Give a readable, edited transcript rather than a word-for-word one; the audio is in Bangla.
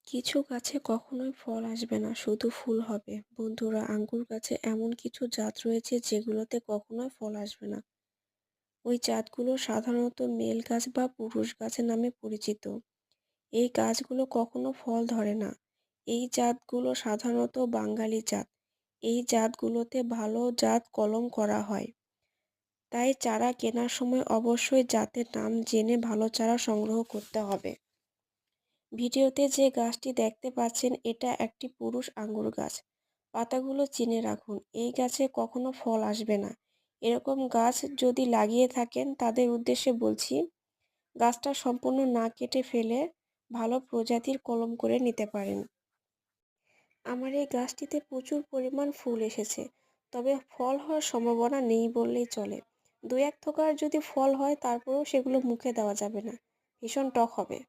কিছু গাছে কখনোই ফল আসবে না, শুধু ফুল হবে। বন্ধুরা, আঙ্গুর গাছে এমন কিছু জাত রয়েছে যেগুলোতে কখনোই ফল আসবে না। ওই জাতগুলো সাধারণত মেল গাছ বা পুরুষ গাছ নামে পরিচিত। এই গাছগুলো কখনো ফল ধরে না। এই জাতগুলো সাধারণত বাঙালি জাত। এই জাতগুলোতে ভালো জাত কলম করা হয়। তাই চারা কেনার সময় অবশ্যই জাতের নাম জেনে ভালো চারা সংগ্রহ করতে হবে। ভিডিওতে যে গাছটি দেখতে পাচ্ছেন এটা একটি পুরুষ আঙ্গুর গাছ। পাতাগুলো চিনে রাখুন, এই গাছে কখনো ফল আসবে না। এরকম গাছ যদি লাগিয়ে থাকেন তাদের উদ্দেশ্যে বলছি, গাছটা সম্পূর্ণ না কেটে ফেলে ভালো প্রজাতির কলম করে নিতে পারেন। আমার এই গাছটিতে প্রচুর পরিমাণ ফুল এসেছে, তবে ফল হওয়ার সম্ভাবনা নেই বললেই চলে। দু এক থোকার যদি ফল হয় তারপরেও সেগুলো মুখে দেওয়া যাবে না, ভীষণ টক হবে।